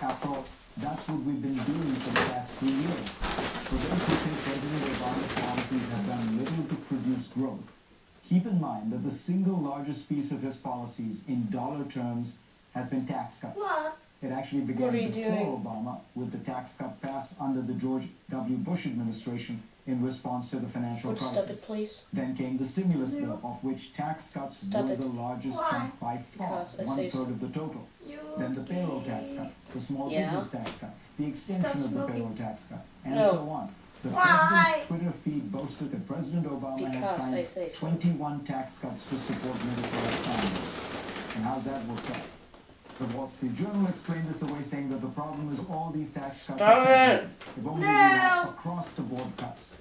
After all, that's what we've been doing for the past 3 years. For those who think President Obama's policies have done little to produce growth, keep in mind that the single largest piece of his policies in dollar terms has been tax cuts. What? It actually began before Obama with the tax cut passed under the George W. Bush administration in response to the financial crisis. Stop it, please. Then came the stimulus bill, of which tax cuts were the largest chunk by far, 1/3 of the total. Then the payroll tax cut, the small business tax cut, the extension of the payroll tax cut, and so on. The president's Twitter feed boasted that President Obama has signed 21 tax cuts to support middle-class families. And how's that worked out? The Wall Street Journal explained this away, saying that the problem is all these tax cuts are temporary. If only we had across-the-board cuts.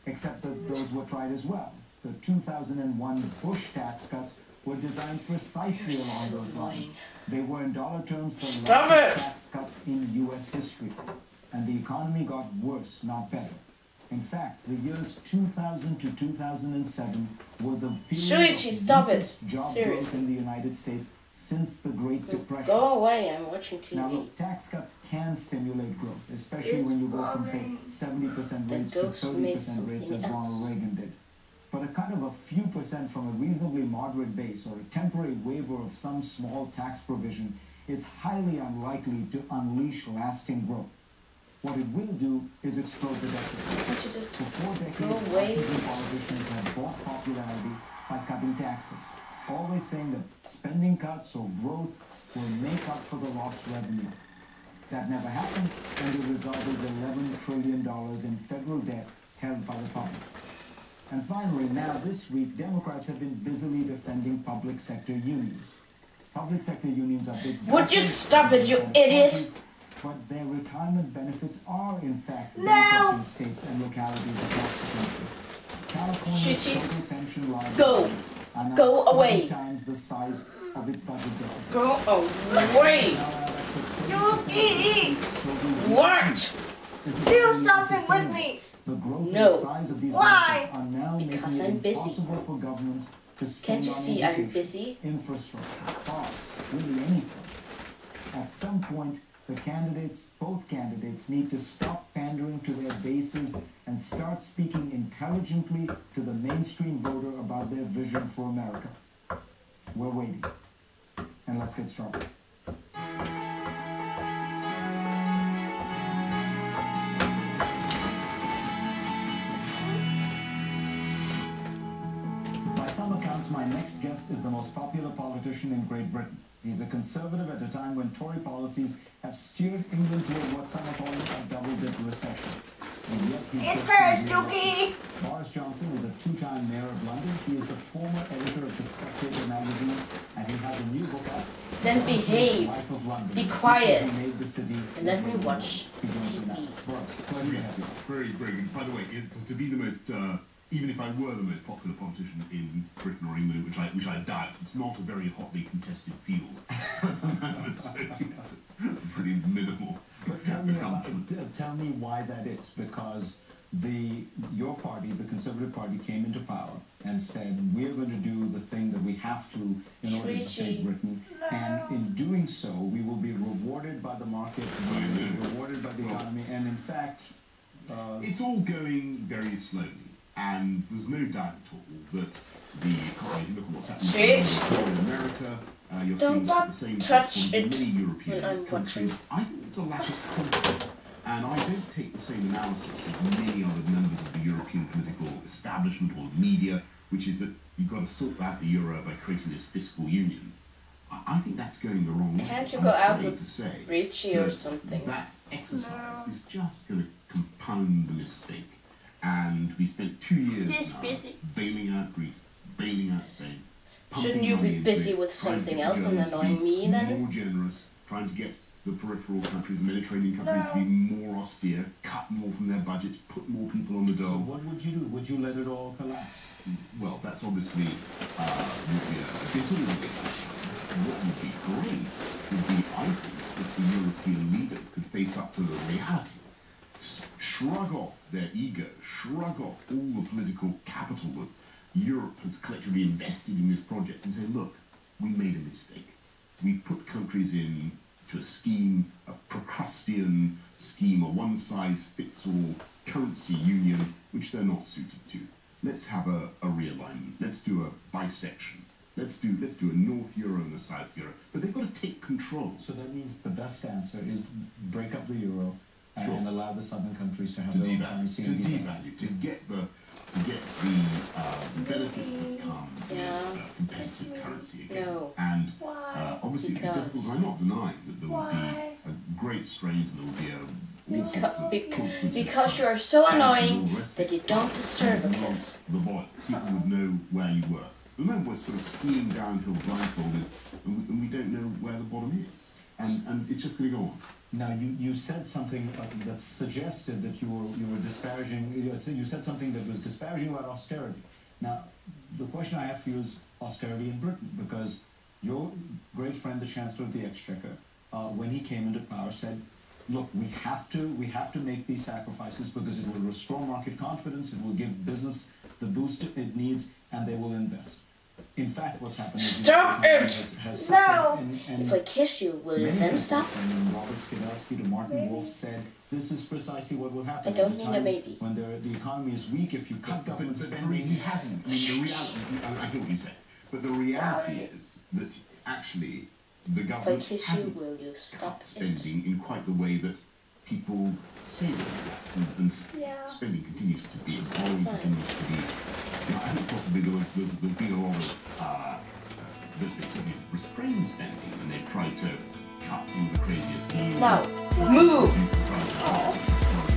Except that those were tried as well. The 2001 Bush tax cuts were designed precisely along those lines. They were, in dollar terms, the largest tax cuts in U.S. history. And the economy got worse, not better. In fact, the years 2000 to 2007 were the period of weakest job growth in the United States since the Great Depression. Go away, I'm watching TV. Now, look, tax cuts can stimulate growth, especially when you go from, say, 70% rates to 30% rates as Ronald Reagan did. But a cut of a few percent from a reasonably moderate base or a temporary waiver of some small tax provision is highly unlikely to unleash lasting growth. What it will do is explode the deficit. For 4 decades, Washington politicians have bought popularity by cutting taxes, always saying that spending cuts or growth will make up for the lost revenue. That never happened, and the result is $11 trillion in federal debt held by the public. And finally, now this week, Democrats have been busily defending public sector unions. Public sector unions are big... Would you stop it, you idiot? But their retirement benefits are, in fact, benefiting states and localities across the country. California's total pension liabilities are now 40 times the size of its budget deficit. Go away! What? Do something with me! The growth and size of these benefits are now making it impossible for governments to spend on education, infrastructure, parks, really anything. At some point, both candidates need to stop pandering to their bases and start speaking intelligently to the mainstream voter about their vision for America. We're waiting. And let's get started. By some accounts, my next guest is the most popular politician in Great Britain. He's a conservative at a time when Tory policies have steered England toward what some are calling a double-dip recession. And yet he's just Yuki! Boris Johnson is a 2-time mayor of London. He is the former editor of The Spectator magazine, and he has a new book out. Then behave. Life of London. Be quiet. He made the city. And let me watch TV. Boris, pleasure to have you. Very, very good. By the way, to be the most... even if I were the most popular politician in Britain or England, which I doubt, it's not a very hotly contested field. So it's pretty minimal. But tell me why that is, because your party, the Conservative Party, came into power and said, we're going to do the thing that we have to in order to save Britain, and in doing so, we will be rewarded by the market, we will be rewarded by the economy, and in fact... it's all going very slowly. And there's no doubt at all that if you look at what's happening in America, you're seeing the same problems in many European countries. I think it's a lack of confidence. And I don't take the same analysis as many other members of the European political establishment or media, which is that you've got to sort out the euro by creating this fiscal union. I think that's going the wrong way. Can't you go out with Richie or something? That exercise is just going to compound the mistake. And we spent 2 years now bailing out Greece, bailing out Spain. Shouldn't you be busy with something else than annoying me then? More generous, trying to get the peripheral countries, the Mediterranean countries to be more austere, cut more from their budgets, put more people on the dole. So what would you do? Would you let it all collapse? Well, that's obviously would be a disorderly action. What would be great would be, I think, if the European leaders could face up to the reality. Shrug off their ego, shrug off all the political capital that Europe has collectively invested in this project and say, look, we made a mistake. We put countries into a scheme of Procrustean scheme, a one-size-fits-all currency union, which they're not suited to. Let's have a realignment. Let's do a bisection. Let's do a North Euro and a South Euro. But they've got to take control. So that means the best answer is break up the euro Sure. and allow the southern countries to have their own currency. To devalue, to get the benefits that come with competitive currency again. No. And obviously it's difficult. I'm not denying that there would be a great strains and there would be all sorts of consequences. Because you are so annoying that you don't deserve a kiss. The boy, people would know where you were. Remember, we're sort of skiing downhill blindfolded, and we don't know where the bottom is, and it's just going to go on. Now, you said something that suggested that you were disparaging. You said something that was disparaging about austerity. Now, the question I have for you is austerity in Britain, because your great friend, the Chancellor of the Exchequer, when he came into power, said, "Look, we have to make these sacrifices because it will restore market confidence. It will give business the boost it needs, and they will invest." In fact, what's happened is Stop it! has No! If I kiss you, will you then stop? From Robert Skidelsky to Martin Wolf said, this is precisely what will happen. I don't need a baby. When the economy is weak, if you cut government spending... He hasn't. I mean, the reality, I hear what you say, but the reality is that actually the government hasn't cut spending in quite the way that people say they will, and spending continues to be, and borrowing continues to be. You know, I think possibly there's been a lot of they've restrained spending, and they've tried to cut some of the crazier schemes. Now, move! Reduce the size of the